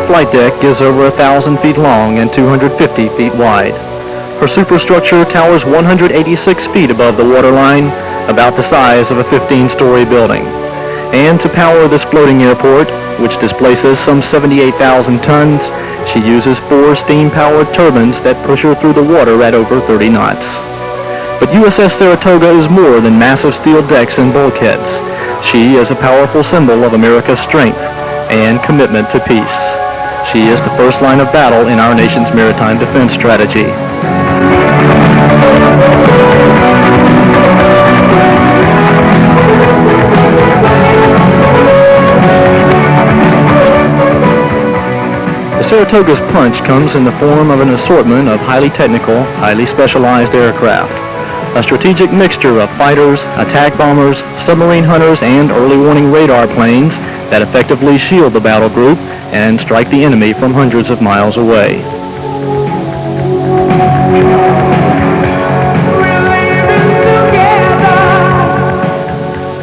flight deck is over 1,000 feet long and 250 feet wide. Her superstructure towers 186 feet above the waterline, about the size of a 15-story building. And to power this floating airport, which displaces some 78,000 tons, she uses 4 steam-powered turbines that push her through the water at over 30 knots. But USS Saratoga is more than massive steel decks and bulkheads. She is a powerful symbol of America's strength and commitment to peace. She is the first line of battle in our nation's maritime defense strategy. The Saratoga's punch comes in the form of an assortment of highly technical, highly specialized aircraft. A strategic mixture of fighters, attack bombers, submarine hunters, and early warning radar planes that effectively shield the battle group and strike the enemy from hundreds of miles away.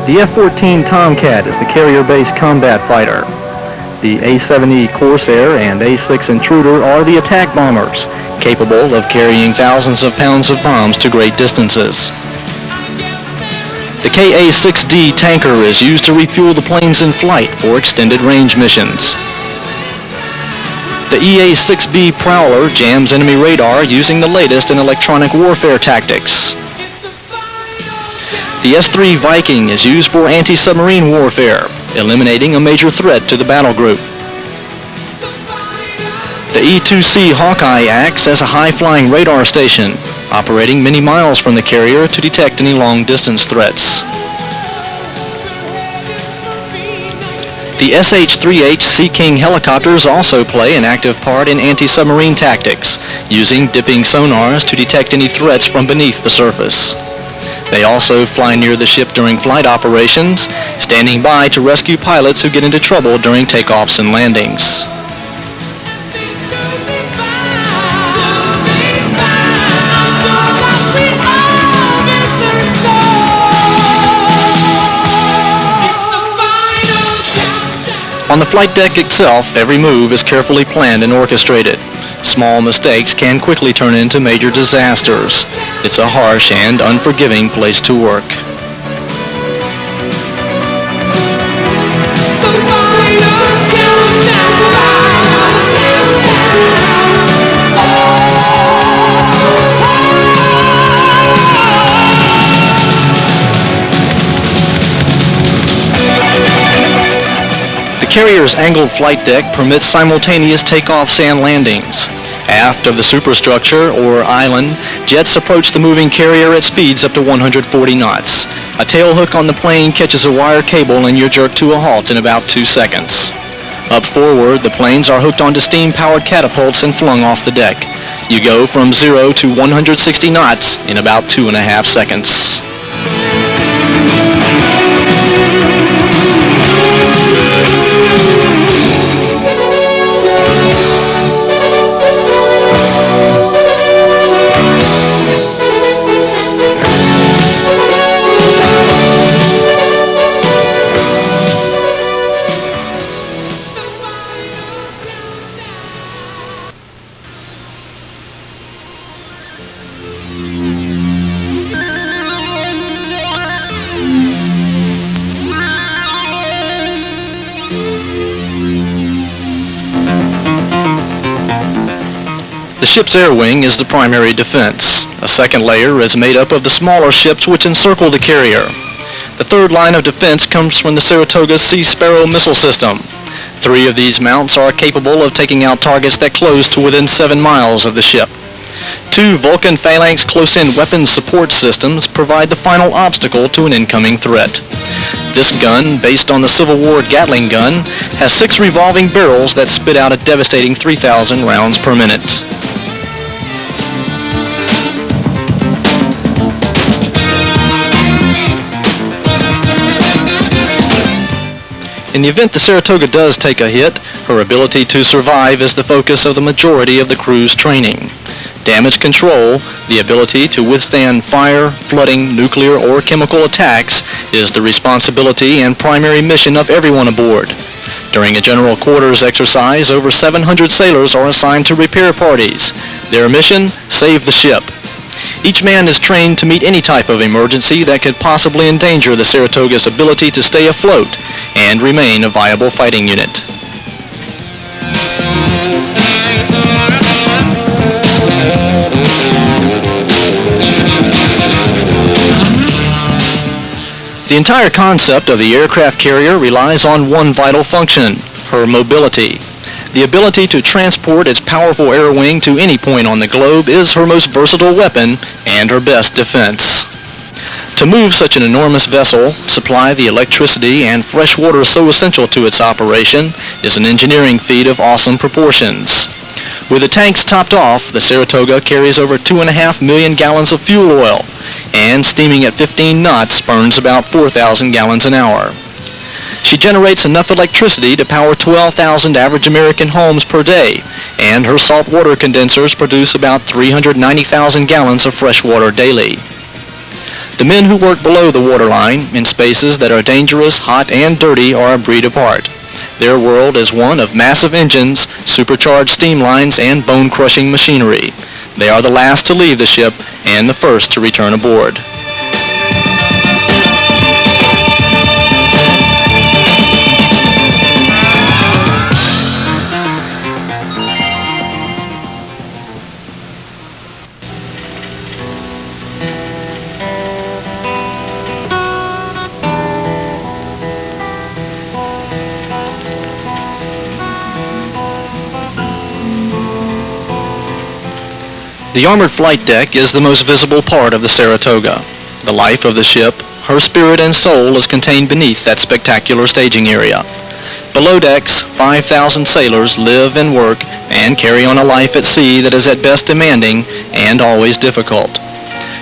The F-14 Tomcat is the carrier-based combat fighter. The A-7E Corsair and A-6 Intruder are the attack bombers, capable of carrying thousands of pounds of bombs to great distances. The KA-6D tanker is used to refuel the planes in flight for extended range missions. The EA-6B Prowler jams enemy radar using the latest in electronic warfare tactics. The S-3 Viking is used for anti-submarine warfare, eliminating a major threat to the battle group. The E-2C Hawkeye acts as a high-flying radar station, operating many miles from the carrier to detect any long-distance threats. The SH-3H Sea King helicopters also play an active part in anti-submarine tactics, using dipping sonars to detect any threats from beneath the surface. They also fly near the ship during flight operations, standing by to rescue pilots who get into trouble during takeoffs and landings. On the flight deck itself, every move is carefully planned and orchestrated. Small mistakes can quickly turn into major disasters. It's a harsh and unforgiving place to work. The carrier's angled flight deck permits simultaneous takeoffs and landings. Aft of the superstructure, or island, jets approach the moving carrier at speeds up to 140 knots. A tail hook on the plane catches a wire cable and you're jerked to a halt in about 2 seconds. Up forward, the planes are hooked onto steam-powered catapults and flung off the deck. You go from 0 to 160 knots in about 2.5 seconds. The ship's air wing is the primary defense. A second layer is made up of the smaller ships which encircle the carrier. The third line of defense comes from the Saratoga's Sea Sparrow missile system. 3 of these mounts are capable of taking out targets that close to within 7 miles of the ship. 2 Vulcan Phalanx close-in weapons support systems provide the final obstacle to an incoming threat. This gun, based on the Civil War Gatling gun, has 6 revolving barrels that spit out a devastating 3,000 rounds per minute. In the event the Saratoga does take a hit, her ability to survive is the focus of the majority of the crew's training. Damage control, the ability to withstand fire, flooding, nuclear, or chemical attacks, is the responsibility and primary mission of everyone aboard. During a general quarters exercise, over 700 sailors are assigned to repair parties. Their mission, save the ship. Each man is trained to meet any type of emergency that could possibly endanger the Saratoga's ability to stay afloat and remain a viable fighting unit. The entire concept of the aircraft carrier relies on one vital function, her mobility. The ability to transport its powerful air wing to any point on the globe is her most versatile weapon and her best defense. To move such an enormous vessel, supply the electricity and fresh water so essential to its operation, is an engineering feat of awesome proportions. With the tanks topped off, the Saratoga carries over 2.5 million gallons of fuel oil, and steaming at 15 knots burns about 4,000 gallons an hour. She generates enough electricity to power 12,000 average American homes per day, and her saltwater condensers produce about 390,000 gallons of fresh water daily. The men who work below the waterline, in spaces that are dangerous, hot, and dirty, are a breed apart. Their world is one of massive engines, supercharged steam lines, and bone-crushing machinery. They are the last to leave the ship and the first to return aboard. The armored flight deck is the most visible part of the Saratoga. The life of the ship, her spirit and soul, is contained beneath that spectacular staging area. Below decks, 5,000 sailors live and work and carry on a life at sea that is at best demanding and always difficult.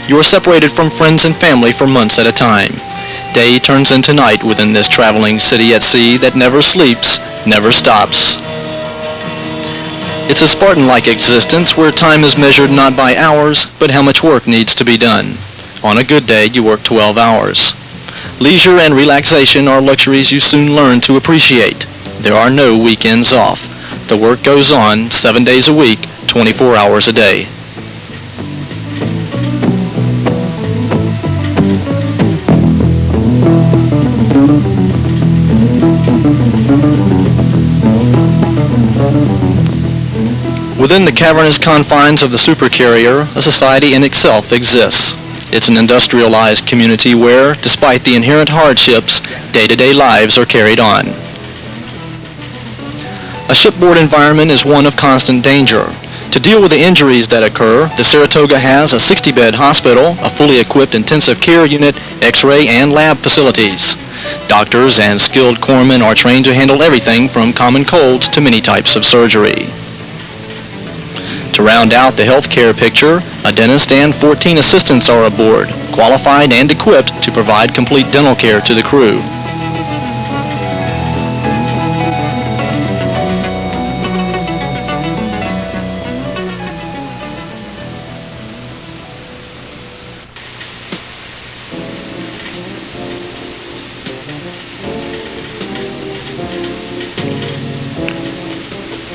You are separated from friends and family for months at a time. Day turns into night within this traveling city at sea that never sleeps, never stops. It's a Spartan-like existence where time is measured not by hours, but how much work needs to be done. On a good day, you work 12 hours. Leisure and relaxation are luxuries you soon learn to appreciate. There are no weekends off. The work goes on 7 days a week, 24 hours a day. Within the cavernous confines of the supercarrier, a society in itself exists. It's an industrialized community where, despite the inherent hardships, day-to-day lives are carried on. A shipboard environment is one of constant danger. To deal with the injuries that occur, the Saratoga has a 60-bed hospital, a fully equipped intensive care unit, X-ray, and lab facilities. Doctors and skilled corpsmen are trained to handle everything from common colds to many types of surgery. To round out the healthcare picture, a dentist and 14 assistants are aboard, qualified and equipped to provide complete dental care to the crew.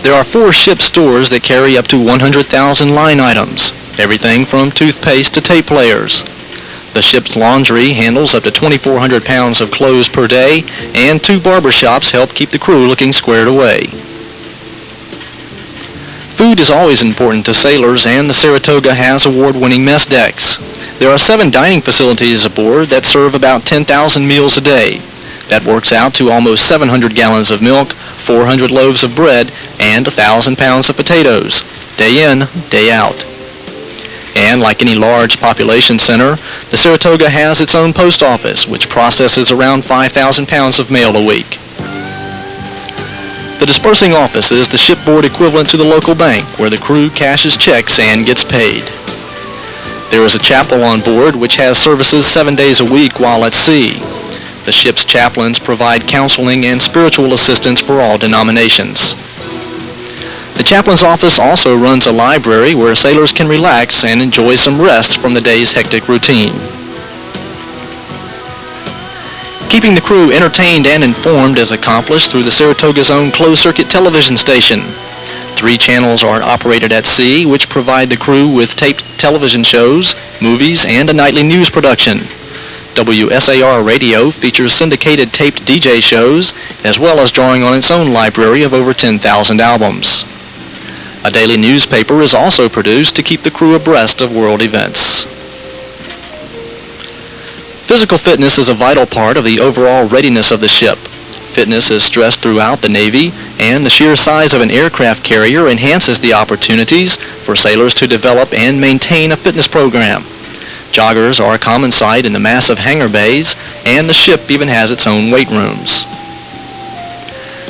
There are 4 ship stores that carry up to 100,000 line items, everything from toothpaste to tape players. The ship's laundry handles up to 2,400 pounds of clothes per day, and 2 barber shops help keep the crew looking squared away. Food is always important to sailors, and the Saratoga has award-winning mess decks. There are 7 dining facilities aboard that serve about 10,000 meals a day. That works out to almost 700 gallons of milk, 400 loaves of bread, and 1,000 pounds of potatoes, day in, day out. And like any large population center, the Saratoga has its own post office, which processes around 5,000 pounds of mail a week. The dispersing office is the shipboard equivalent to the local bank, where the crew cashes checks and gets paid. There is a chapel on board, which has services 7 days a week while at sea. The ship's chaplains provide counseling and spiritual assistance for all denominations. The chaplain's office also runs a library where sailors can relax and enjoy some rest from the day's hectic routine. Keeping the crew entertained and informed is accomplished through the Saratoga's own closed-circuit television station. 3 channels are operated at sea, which provide the crew with taped television shows, movies, and a nightly news production. WSAR Radio features syndicated taped DJ shows, as well as drawing on its own library of over 10,000 albums. A daily newspaper is also produced to keep the crew abreast of world events. Physical fitness is a vital part of the overall readiness of the ship. Fitness is stressed throughout the Navy, and the sheer size of an aircraft carrier enhances the opportunities for sailors to develop and maintain a fitness program. Joggers are a common sight in the massive hangar bays, and the ship even has its own weight rooms.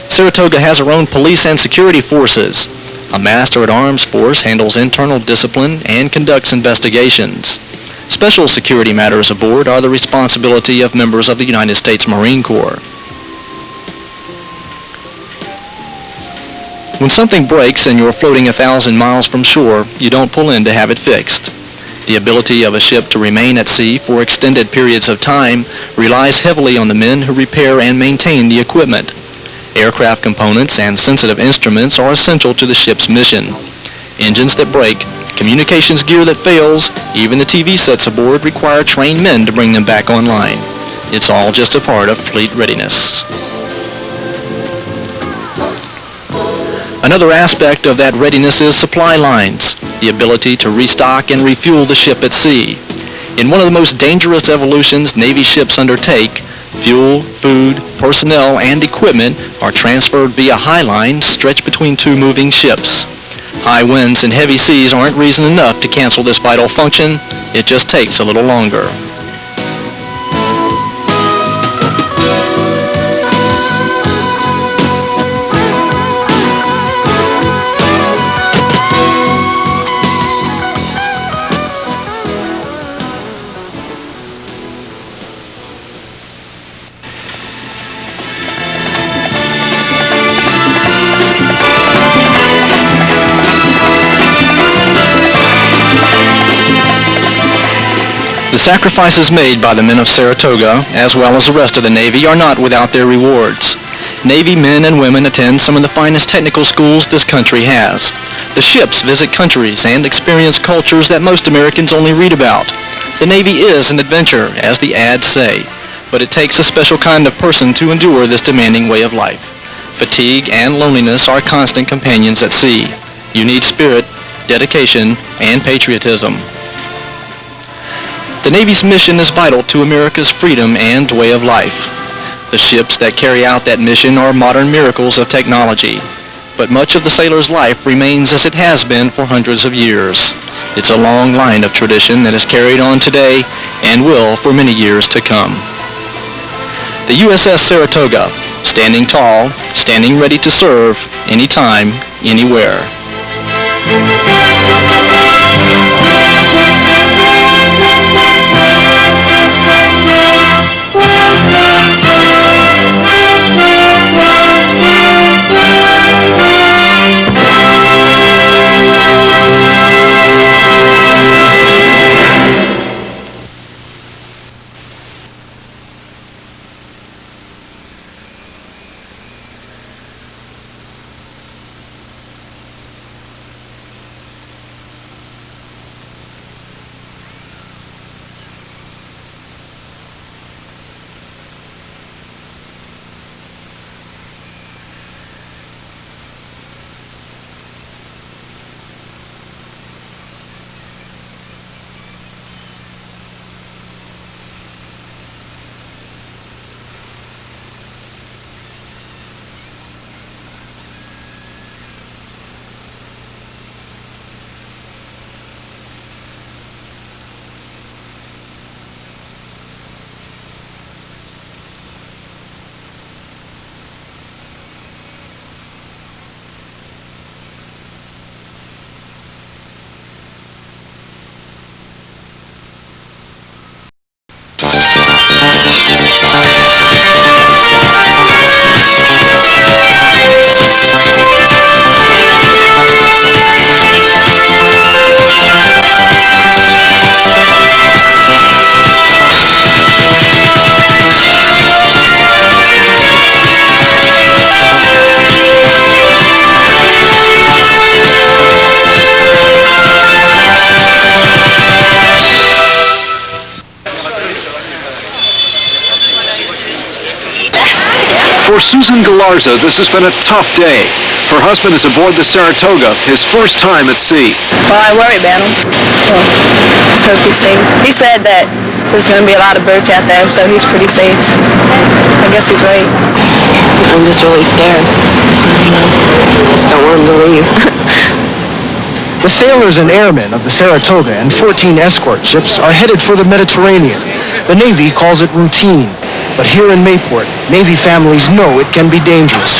Saratoga has her own police and security forces. A Master-at-Arms force handles internal discipline and conducts investigations. Special security matters aboard are the responsibility of members of the United States Marine Corps. When something breaks and you're floating 1,000 miles from shore, you don't pull in to have it fixed. The ability of a ship to remain at sea for extended periods of time relies heavily on the men who repair and maintain the equipment. Aircraft components and sensitive instruments are essential to the ship's mission. Engines that break, communications gear that fails, even the TV sets aboard require trained men to bring them back online. It's all just a part of fleet readiness. Another aspect of that readiness is supply lines, the ability to restock and refuel the ship at sea. In one of the most dangerous evolutions Navy ships undertake, fuel, food, personnel, and equipment are transferred via high lines stretched between 2 moving ships. High winds and heavy seas aren't reason enough to cancel this vital function. It just takes a little longer. The sacrifices made by the men of Saratoga, as well as the rest of the Navy, are not without their rewards. Navy men and women attend some of the finest technical schools this country has. The ships visit countries and experience cultures that most Americans only read about. The Navy is an adventure, as the ads say, but it takes a special kind of person to endure this demanding way of life. Fatigue and loneliness are constant companions at sea. You need spirit, dedication, and patriotism. The Navy's mission is vital to America's freedom and way of life. The ships that carry out that mission are modern miracles of technology, but much of the sailor's life remains as it has been for hundreds of years. It's a long line of tradition that is carried on today and will for many years to come. The USS Saratoga, standing tall, standing ready to serve, anytime, anywhere. Susan Galarza, this has been a tough day. Her husband is aboard the Saratoga, his first time at sea. Well, I worry about him. Well, just hope he's safe. He said that there's going to be a lot of boats out there, so he's pretty safe. So I guess he's right. I'm just really scared. Just don't want him to leave. The sailors and airmen of the Saratoga and 14 escort ships are headed for the Mediterranean. The Navy calls it routine, but here in Mayport, Navy families know it can be dangerous.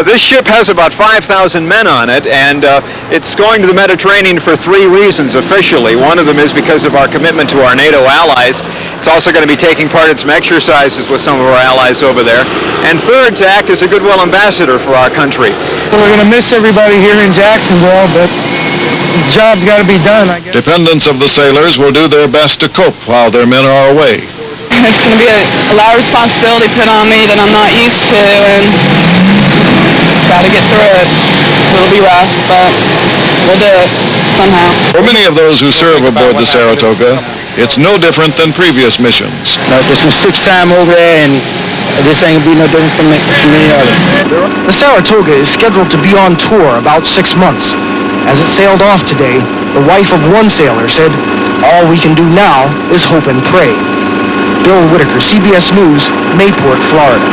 This ship has about 5,000 men on it, and it's going to the Mediterranean for 3 reasons officially. One of them is because of our commitment to our NATO allies. It's also going to be taking part in some exercises with some of our allies over there. And third, to act as a goodwill ambassador for our country. We're going to miss everybody here in Jacksonville, but the job's got to be done, I guess. Dependents of the sailors will do their best to cope while their men are away. It's going to be a lot of responsibility put on me that I'm not used to, and just got to get through it. It'll be rough, but we'll do it somehow. For many of those who serve aboard the Saratoga, it's no different than previous missions. This was 6th time over there, and this ain't gonna be no different from any other. The Saratoga is scheduled to be on tour about 6 months. As it sailed off today, the wife of one sailor said, "All we can do now is hope and pray." Bill Whitaker, CBS News, Mayport, Florida.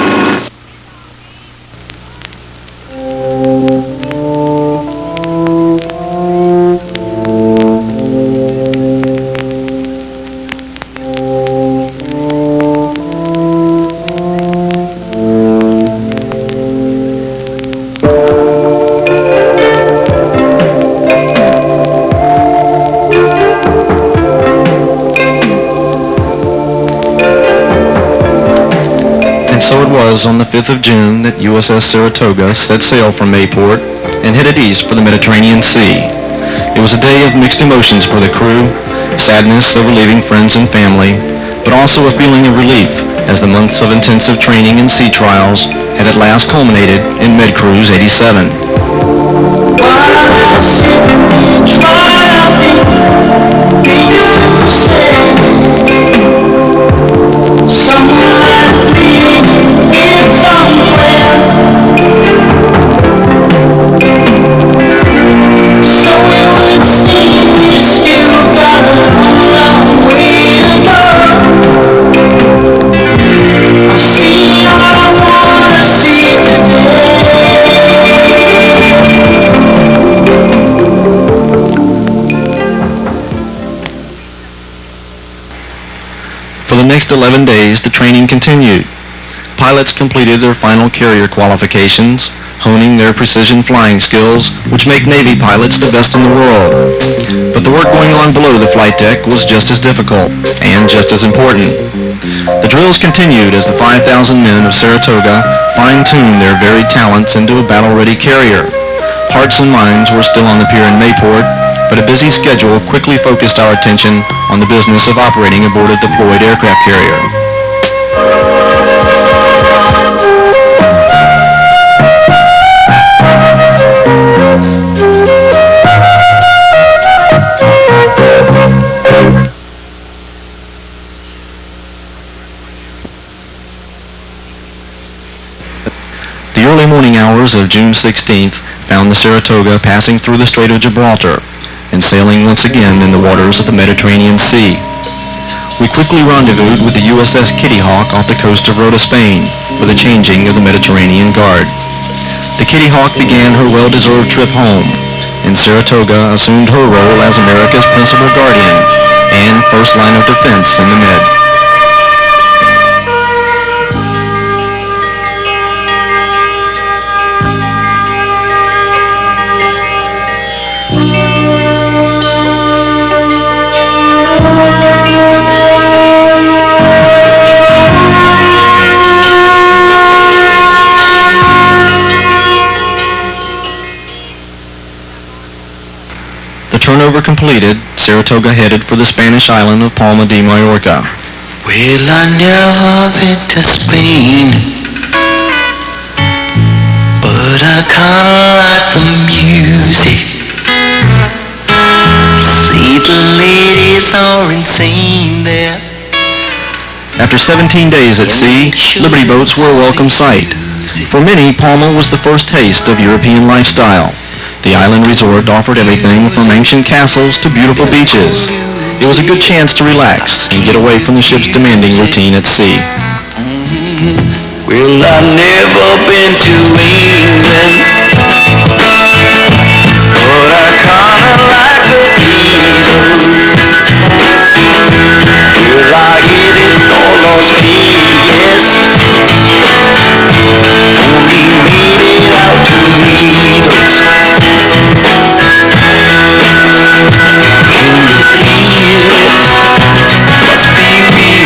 So it was on the 5th of June that USS Saratoga set sail from Mayport and headed east for the Mediterranean Sea. It was a day of mixed emotions for the crew, sadness over leaving friends and family, but also a feeling of relief as the months of intensive training and sea trials had at last culminated in MedCruise 87. For the next 11 days, the training continued. Pilots completed their final carrier qualifications, honing their precision flying skills, which make Navy pilots the best in the world. But the work going on below the flight deck was just as difficult and just as important. The drills continued as the 5,000 men of Saratoga fine-tuned their varied talents into a battle-ready carrier. Hearts and minds were still on the pier in Mayport, but a busy schedule quickly focused our attention on the business of operating aboard a deployed aircraft carrier. The early morning hours of June 16th found the Saratoga passing through the Strait of Gibraltar and sailing once again in the waters of the Mediterranean Sea. We quickly rendezvoused with the USS Kitty Hawk off the coast of Rota, Spain, for the changing of the Mediterranean Guard. The Kitty Hawk began her well-deserved trip home, and Saratoga assumed her role as America's principal guardian and first line of defense in the Med. Turnover completed, Saratoga headed for the Spanish island of Palma de Mallorca. Well, I never been to Spain, but I kinda like the music. See, the ladies are insane there. After 17 days at sea, Liberty boats were a welcome sight. For many, Palma was the first taste of European lifestyle. The island resort offered everything from ancient castles to beautiful beaches. It was a good chance to relax and get away from the ship's demanding routine at sea. Well, I've never been to England, but I kinda like the Beatles. Well, I hit it on Las Vegas, only made it out to Needles. Can you feel it? Must be real.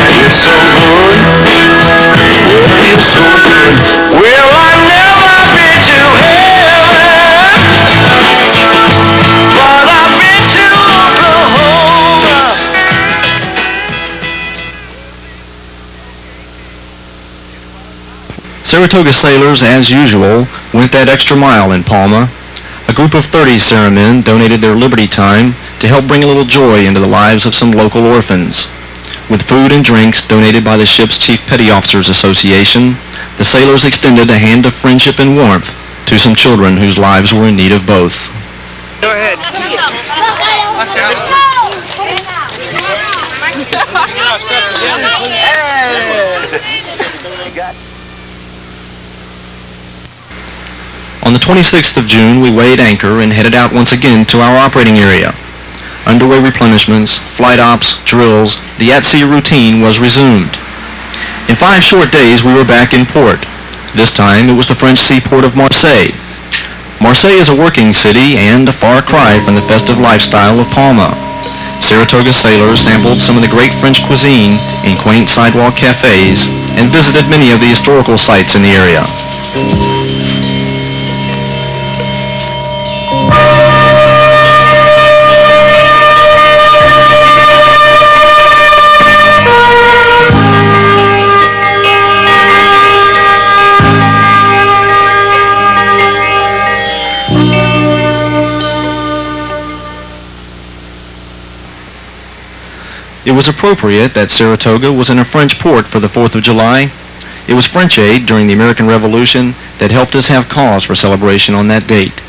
Feels so good. Feels so good. Well, I've never been to heaven, but I've been to Oklahoma. Saratoga sailors, as usual, went that extra mile in Palma. A group of 30 Saramen donated their liberty time to help bring a little joy into the lives of some local orphans. With food and drinks donated by the ship's Chief Petty Officers Association, the sailors extended a hand of friendship and warmth to some children whose lives were in need of both. Go ahead. On the 26th of June, we weighed anchor and headed out once again to our operating area. Underway replenishments, flight ops, drills, the at-sea routine was resumed. In 5 short days, we were back in port. This time, it was the French seaport of Marseille. Marseille is a working city and a far cry from the festive lifestyle of Palma. Saratoga sailors sampled some of the great French cuisine in quaint sidewalk cafes and visited many of the historical sites in the area. It was appropriate that Saratoga was in a French port for the 4th of July. It was French aid during the American Revolution that helped us have cause for celebration on that date.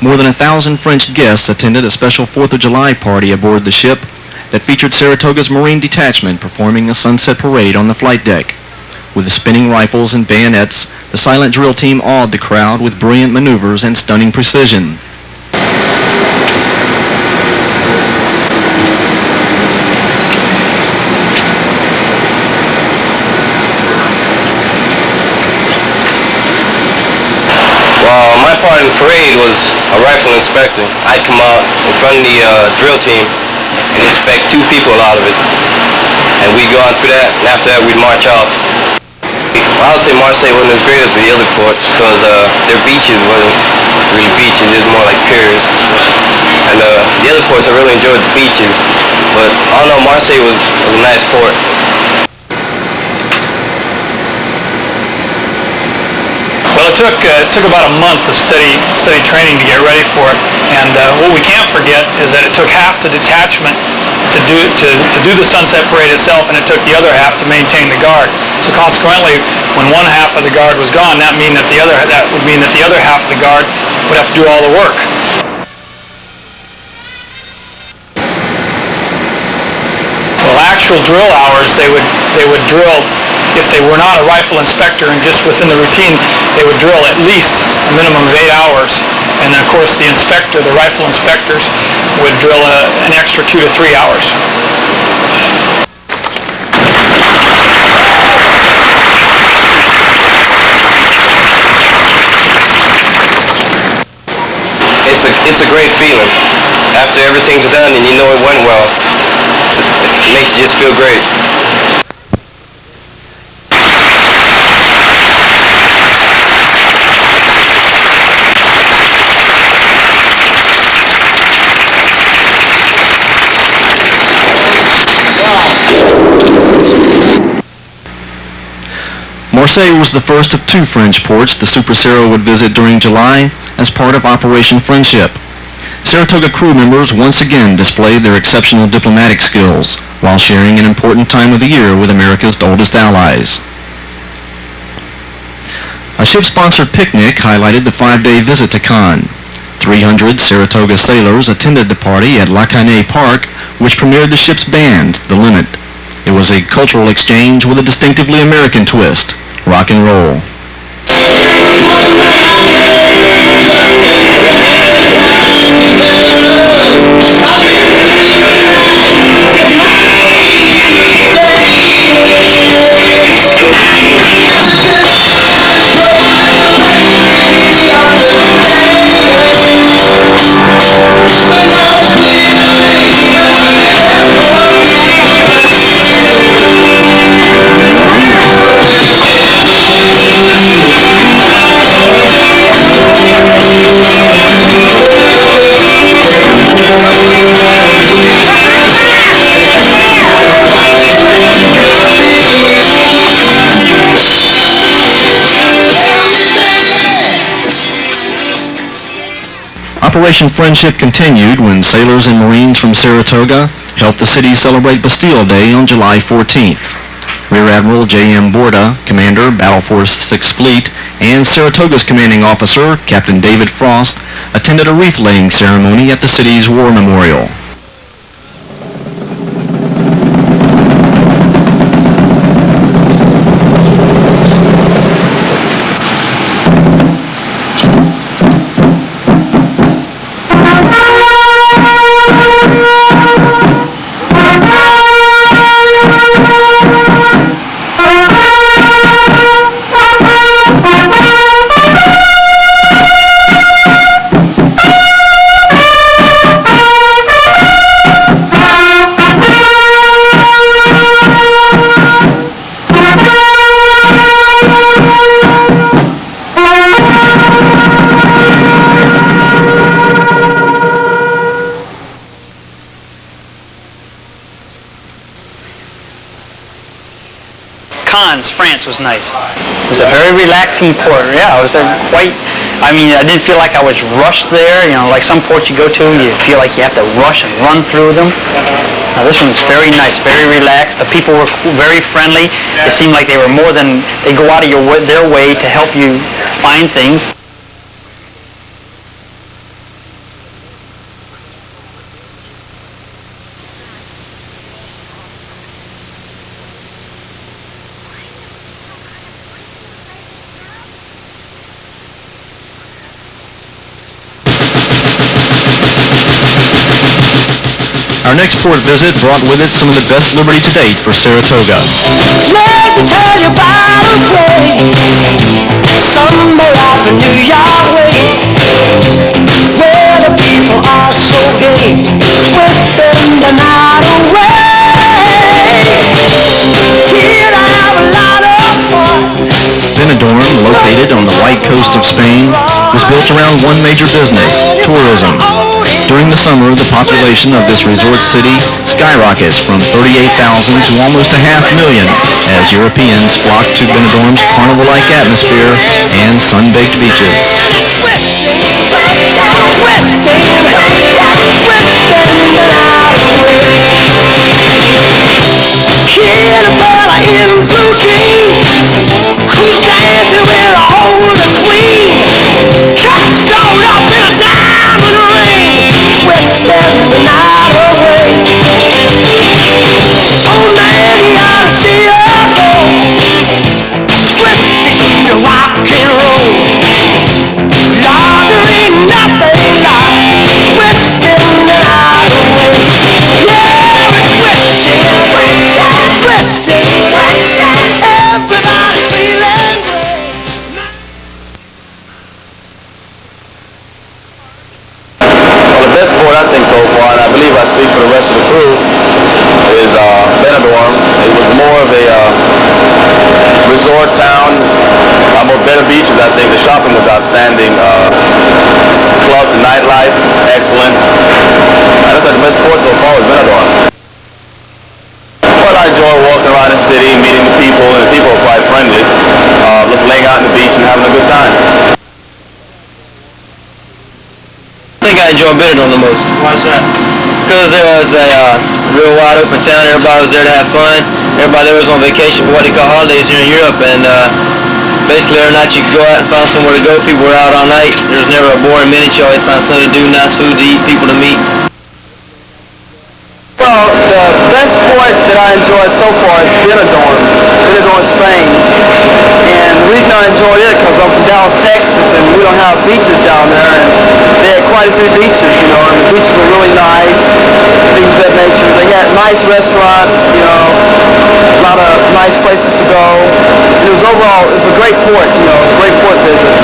More than 1,000 French guests attended a special 4th of July party aboard the ship that featured Saratoga's Marine Detachment performing a sunset parade on the flight deck. With the spinning rifles and bayonets, the silent drill team awed the crowd with brilliant maneuvers and stunning precision. My part in the parade was a rifle inspector. I'd come out in front of the drill team and inspect 2 people out of it. And we'd go on through that, and after that we'd march off. I would say Marseille wasn't as great as the other ports because their beaches wasn't really beaches, it was more like piers. And the other ports, I really enjoyed the beaches. But I don't know, Marseille was a nice port. Well, it took about a month of steady training to get ready for it, and what we can't forget is that it took half the detachment to do the sunset parade itself, and it took the other half to maintain the guard. So consequently, when one half of the guard was gone, that would mean that the other half of the guard would have to do all the work. Well, actual drill hours, they would drill. If they were not a rifle inspector and just within the routine, they would drill at least a minimum of 8 hours. And of course the rifle inspectors would drill an extra 2 to 3 hours. It's a great feeling. After everything's done and you know it went well, it makes you just feel great. Marseille was the first of 2 French ports the Super Saro would visit during July as part of Operation Friendship. Saratoga crew members once again displayed their exceptional diplomatic skills while sharing an important time of the year with America's oldest allies. A ship-sponsored picnic highlighted the 5-day visit to Cannes. 300 Saratoga sailors attended the party at La Canée Park, which premiered the ship's band, The Limit. It was a cultural exchange with a distinctively American twist, rock and roll. Operation Friendship continued when sailors and Marines from Saratoga helped the city celebrate Bastille Day on July 14th. Rear Admiral J.M. Borda, Commander, Battle Force 6th Fleet, and Saratoga's commanding officer, Captain David Frost, attended a wreath-laying ceremony at the city's War Memorial. Cannes, France was nice. It was a very relaxing port. Yeah, it was quite, I mean, I didn't feel like I was rushed there. You know, like some ports you go to, you feel like you have to rush and run through them. Now, this one was very nice, very relaxed. The people were very friendly. It seemed like they were more than, they go out of their way to help you find things. Our next port visit brought with it some of the best liberty to date for Saratoga. Let me tell you about a place somewhere out in New York ways, where the people are so gay, twisting the night away. Here I have a lot of fun. Benidorm, located on the white coast of Spain, was built around one major business, tourism. During the summer, the population of this resort city skyrockets from 38,000 to almost 500,000 as Europeans flock to Benidorm's carnival-like atmosphere and sun-baked beaches. Resort town, more better beaches. I think the shopping was outstanding. Club, the nightlife, excellent. That's like the best port so far was Benidorm. Well, I enjoy walking around the city, meeting the people, and the people are quite friendly. Just laying out on the beach and having a good time. I think I enjoyed Benidorm the most. Why is that? Because there was a real wide open town. Everybody was there to have fun. Everybody there was on vacation for what they call holidays here in Europe, and Basically, every night you can go out and find somewhere to go. People are out all night. There's never a boring minute. You always find something to do, nice food to eat, people to meet. Well, the best sport that I enjoyed so far is Benidorm, Spain. And the reason I enjoyed it because I'm from Dallas, Texas, and we don't have beaches down there. And they had quite a few beaches, you know, and the beaches were really nice, things of that nature. They had nice restaurants, you know, a lot of nice places to go. And it was a great port, you know, a great port visit.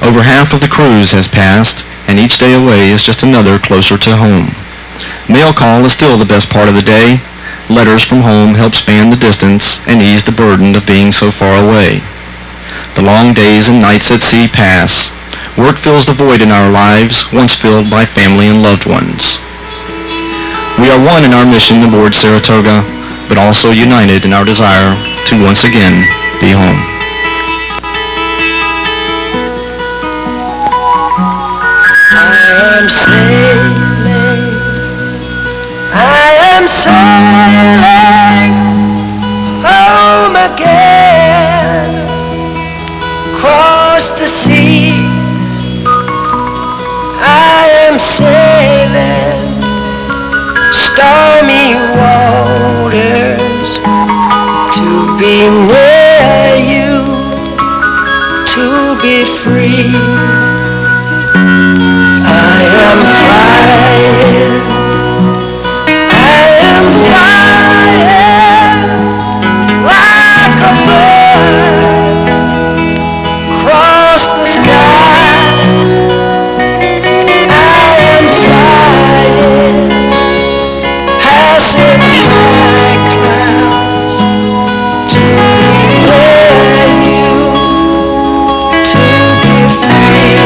Over half of the cruise has passed, and each day away is just another closer to home. Mail call is still the best part of the day. Letters from home help span the distance and ease the burden of being so far away. The long days and nights at sea pass. Work fills the void in our lives, once filled by family and loved ones. We are one in our mission aboard Saratoga, but also united in our desire to once again be home. I'm sailing home again, across the sea. I am sailing stormy waters to be near you, to be free. I am flying, like a bird across the sky. I am flying, passing by clouds to be near you, to be free.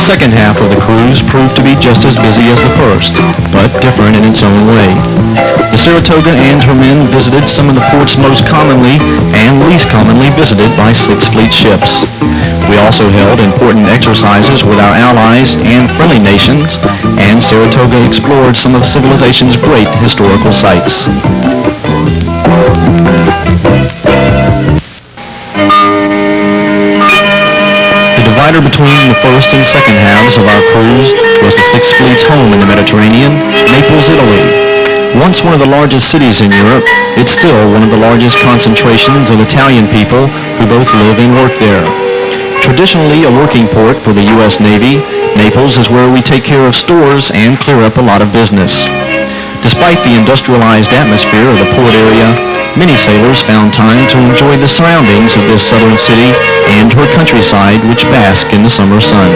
second half of the cruise proved to be just as busy as the first, but different in its own way. The Saratoga and her men visited some of the ports most commonly and least commonly visited by Sixth Fleet ships. We also held important exercises with our allies and friendly nations, and Saratoga explored some of civilization's great historical sites. The divider between the first and second halves of our cruise was the Sixth Fleet's home in the Mediterranean, Naples, Italy. Once one of the largest cities in Europe, it's still one of the largest concentrations of Italian people who both live and work there. Traditionally a working port for the U.S. Navy, Naples is where we take care of stores and clear up a lot of business. Despite the industrialized atmosphere of the port area, many sailors found time to enjoy the surroundings of this southern city and her countryside which bask in the summer sun.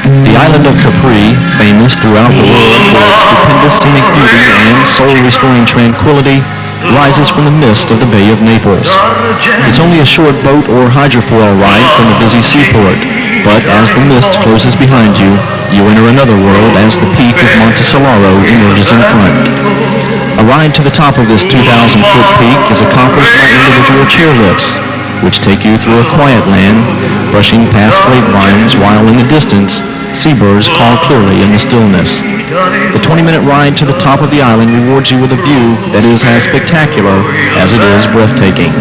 The island of Capri, famous throughout the world for its stupendous scenic beauty and soul-restoring tranquility, rises from the mist of the Bay of Naples. It's only a short boat or hydrofoil ride from the busy seaport, but as the mist closes behind you, you enter another world as the peak of Monte Solaro emerges in front. A ride to the top of this 2,000-foot peak is accomplished by individual chairlifts, which take you through a quiet land, brushing past grapevines while in the distance, seabirds call clearly in the stillness. The 20-minute ride to the top of the island rewards you with a view that is as spectacular as it is breathtaking.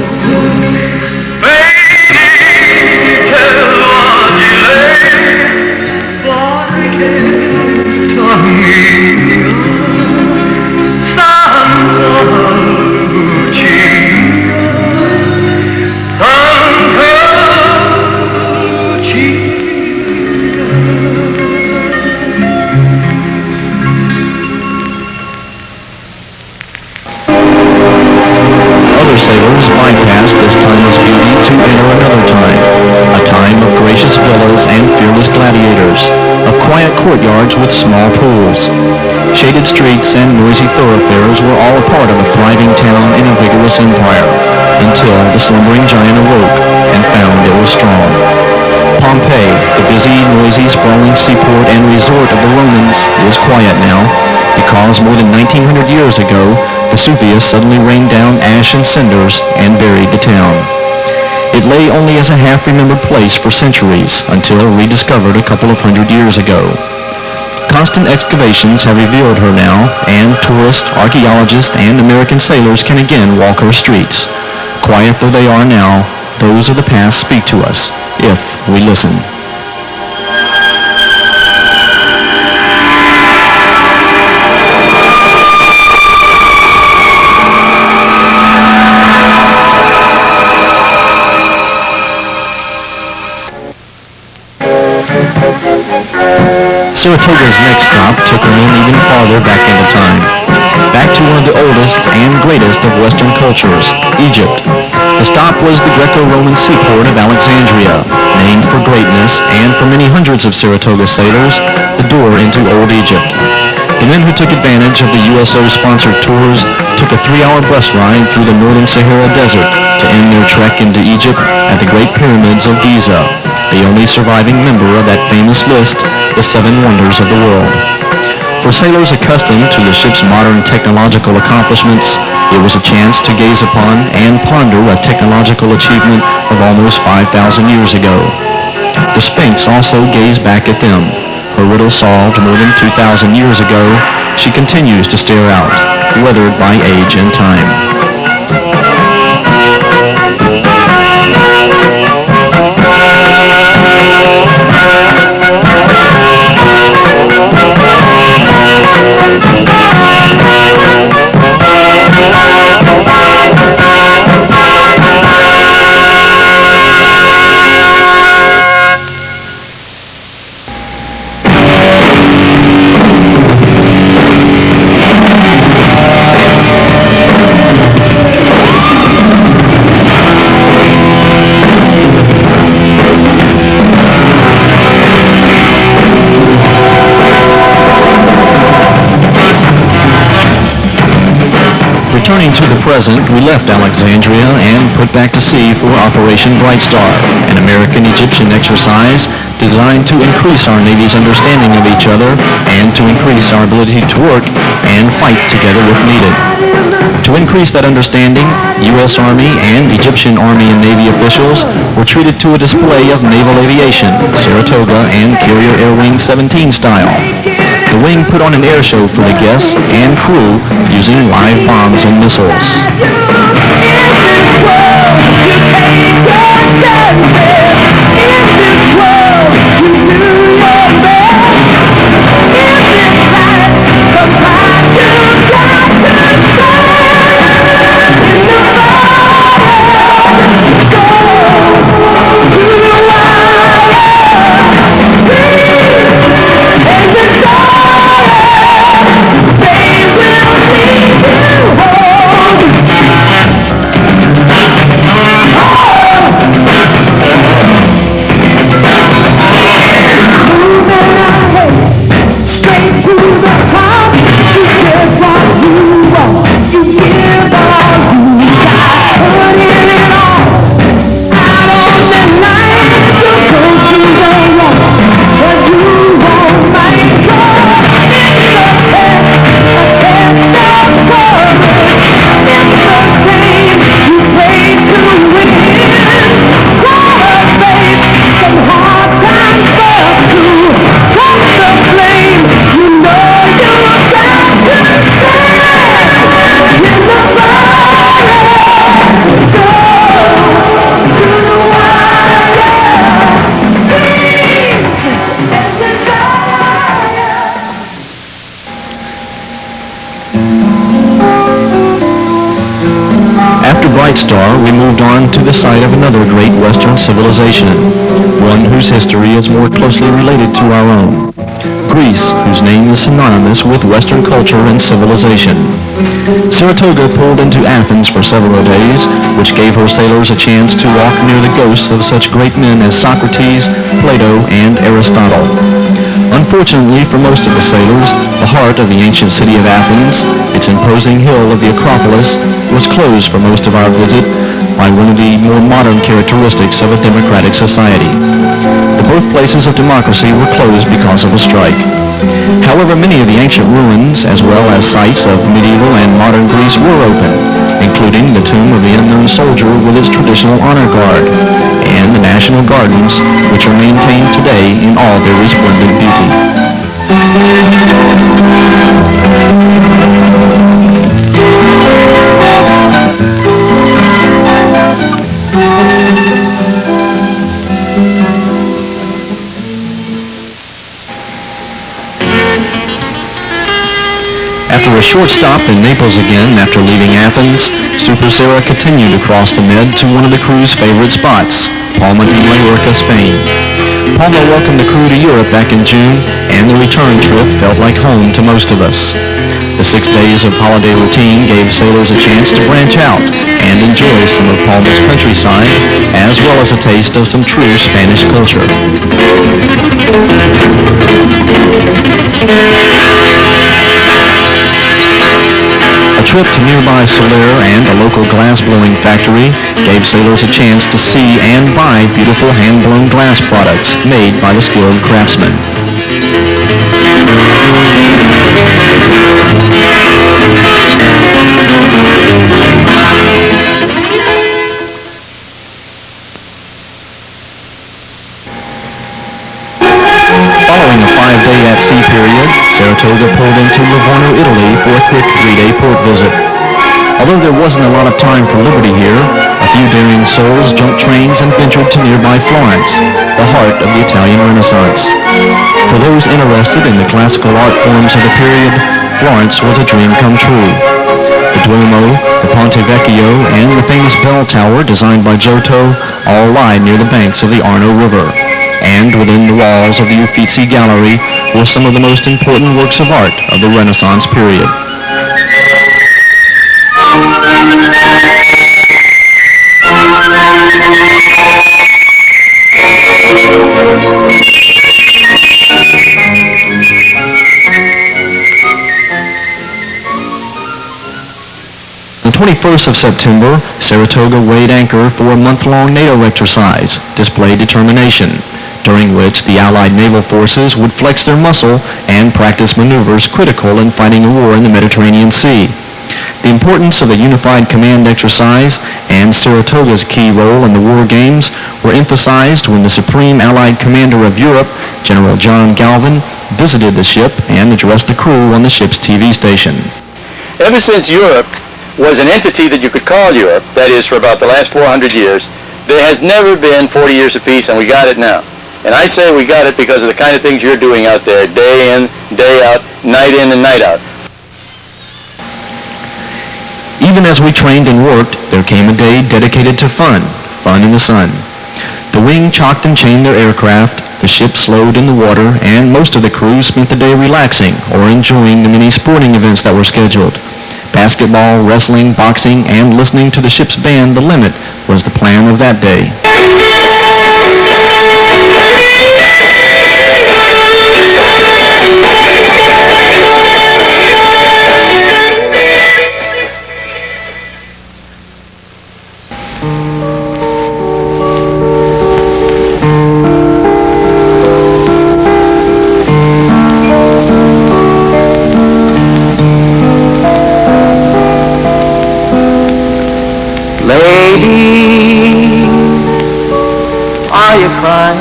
Sailors bypass this timeless beauty to enter another time, a time of gracious villas and fearless gladiators, of quiet courtyards with small pools. Shaded streets and noisy thoroughfares were all a part of a thriving town in a vigorous empire, until the slumbering giant awoke and found it was strong. Pompeii, the busy, noisy, sprawling seaport and resort of the Romans, is quiet now, because more than 1,900 years ago, Vesuvius suddenly rained down ash and cinders and buried the town. It lay only as a half-remembered place for centuries until rediscovered a couple of hundred years ago. Constant excavations have revealed her now, and tourists, archaeologists, and American sailors can again walk her streets. Quiet though they are now, those of the past speak to us, if we listen. Saratoga's next stop took her men even farther back into time, back to one of the oldest and greatest of Western cultures, Egypt. The stop was the Greco-Roman seaport of Alexandria, named for greatness and for many hundreds of Saratoga sailors, the door into Old Egypt. The men who took advantage of the USO-sponsored tours took a 3-hour bus ride through the northern Sahara Desert to end their trek into Egypt at the Great Pyramids of Giza, the only surviving member of that famous list, the 7 Wonders of the World. For sailors accustomed to the ship's modern technological accomplishments, it was a chance to gaze upon and ponder a technological achievement of almost 5,000 years ago. The Sphinx also gazed back at them. Her riddle solved more than 2,000 years ago, she continues to stare out, weathered by age and time. Returning to the present, we left Alexandria and put back to sea for Operation Bright Star, an American-Egyptian exercise designed to increase our Navy's understanding of each other and to increase our ability to work and fight together if needed. To increase that understanding, U.S. Army and Egyptian Army and Navy officials were treated to a display of naval aviation, Saratoga and Carrier Air Wing 17 style. The wing put on an air show for the guests and crew using live bombs and missiles. Bright Star, we moved on to the site of another great Western civilization, one whose history is more closely related to our own. Greece, whose name is synonymous with Western culture and civilization. Saratoga pulled into Athens for several days, which gave her sailors a chance to walk near the ghosts of such great men as Socrates, Plato, and Aristotle. Unfortunately for most of the sailors, the heart of the ancient city of Athens, its imposing hill of the Acropolis, was closed for most of our visit by one of the more modern characteristics of a democratic society. The birthplaces of democracy were closed because of a strike. However, many of the ancient ruins, as well as sites of medieval and modern Greece, were open, including the tomb of the unknown soldier with its traditional honor guard, and the National Gardens, which are maintained today in all their resplendent beauty. After a short stop in Naples again after leaving Athens, Super Sarah continued across the Med to one of the crew's favorite spots, Palma de Mallorca, Spain. Palma welcomed the crew to Europe back in June, and the return trip felt like home to most of us. The 6 days of holiday routine gave sailors a chance to branch out and enjoy some of Palma's countryside, as well as a taste of some true Spanish culture. A trip to nearby Soler and a local glass-blowing factory gave sailors a chance to see and buy beautiful hand-blown glass products made by the skilled craftsmen. Following a 5-day at-sea period, Saratoga pulled into Livorno, Italy for a quick 3-day port visit. Although there wasn't a lot of time for liberty here, a few daring souls jumped trains and ventured to nearby Florence, the heart of the Italian Renaissance. For those interested in the classical art forms of the period, Florence was a dream come true. The Duomo, the Ponte Vecchio, and the famous bell tower designed by Giotto all lie near the banks of the Arno River. And within the walls of the Uffizi Gallery were some of the most important works of art of the Renaissance period. 21st of September, Saratoga weighed anchor for a month-long NATO exercise, Display Determination, during which the Allied naval forces would flex their muscle and practice maneuvers critical in fighting a war in the Mediterranean Sea. The importance of a unified command exercise and Saratoga's key role in the war games were emphasized when the Supreme Allied Commander of Europe, General John Galvin, visited the ship and addressed the crew on the ship's TV station. Ever since Europe was an entity that you could call Europe, that is for about the last 400 years, there has never been 40 years of peace, and we got it now. And I say we got it because of the kind of things you're doing out there, day in, day out, night in and night out. Even as we trained and worked, there came a day dedicated to fun in the sun. The wing chalked and chained their aircraft, the ship slowed in the water, and most of the crew spent the day relaxing or enjoying the many sporting events that were scheduled. Basketball, wrestling, boxing, and listening to the ship's band, The Limit, was the plan of that day.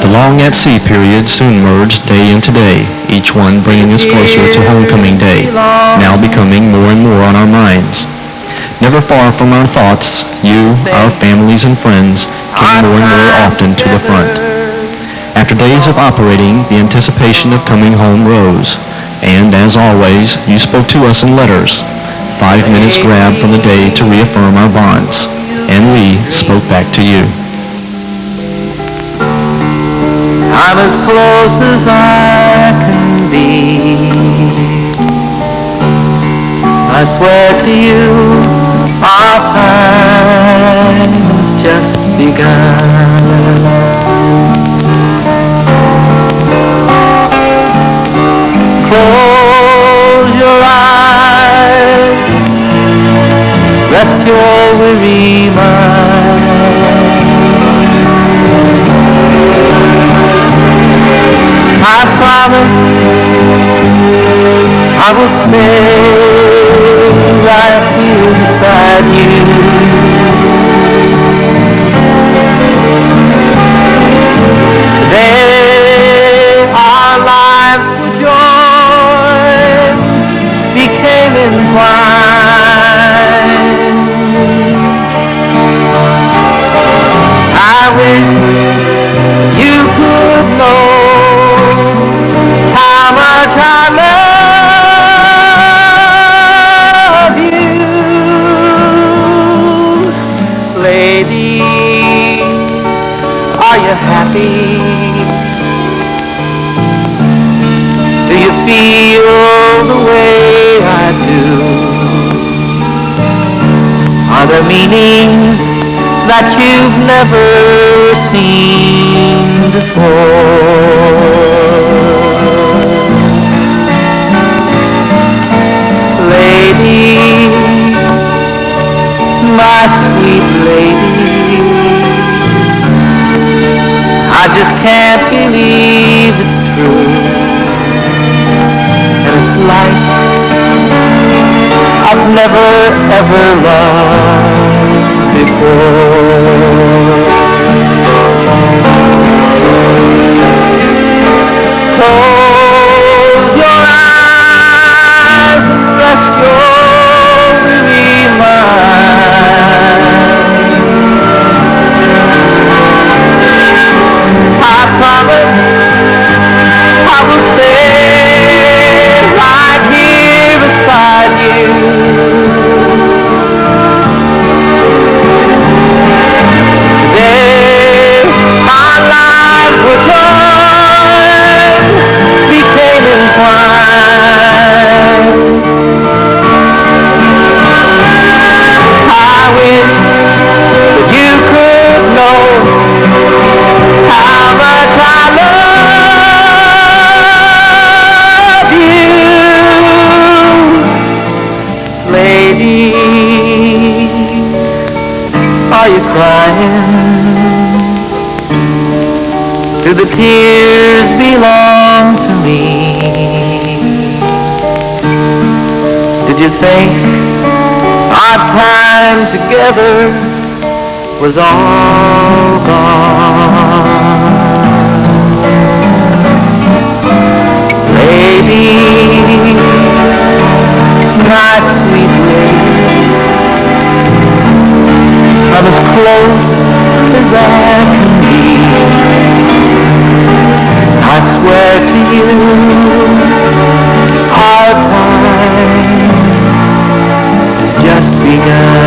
The long-at-sea period soon merged day into day, each one bringing us closer to homecoming day, now becoming more and more on our minds. Never far from our thoughts, you, our families and friends, came more and more often to the front. After days of operating, the anticipation of coming home rose, and as always, you spoke to us in letters. 5 minutes grabbed from the day to reaffirm our bonds, and we spoke back to you. I'm as close as I can be. I swear to you, our time has just begun. Close your eyes, rest your weary mind. I promise I will stay right here beside you. Today our lives were joined, became entwined. I wish you could know how much I love you, lady. Are you happy? Do you feel the way I do? Are there meanings that you've never seen before? Lady, my sweet lady, I just can't believe it's true. And it's like I've never ever loved before. Close your eyes and rest your weary mind. I promise I will stay right here beside you. tears belong to me. Did you think our time together was all gone? Baby, my sweet lady, I'm as close as I can be. I swear to you, our time has just begun.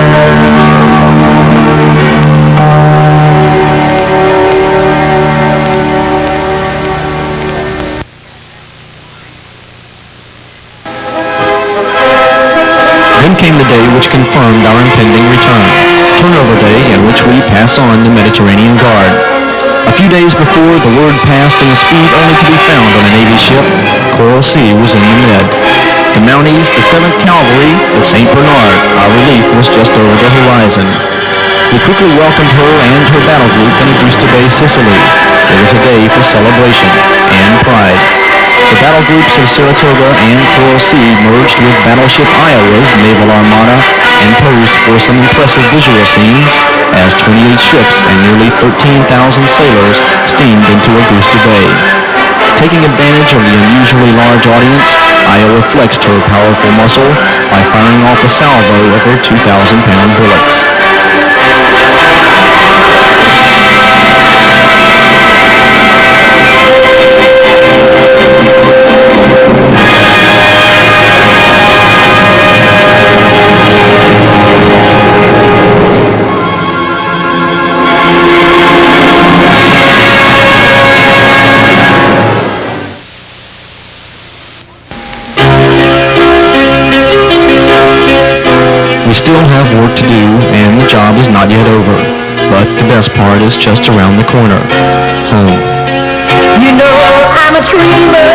Then came the day which confirmed our impending return, turnover day in which we pass on the Mediterranean Guard. A few days before, the word passed in a speed only to be found on a Navy ship. Coral Sea was in the Med. The Mounties, the 7th Cavalry, the St. Bernard, our relief was just over the horizon. We quickly welcomed her and her battle group in Augusta Bay, Sicily. It was a day for celebration and pride. The battle groups of Saratoga and Coral Sea merged with Battleship Iowa's naval armada and posed for some impressive visual scenes as 28 ships and nearly 13,000 sailors steamed into Augusta Bay. Taking advantage of the unusually large audience, Iowa flexed her powerful muscle by firing off a salvo of her 2,000-pound bullets. We still have work to do, and the job is not yet over. But the best part is just around the corner. Home. You know I'm a dreamer.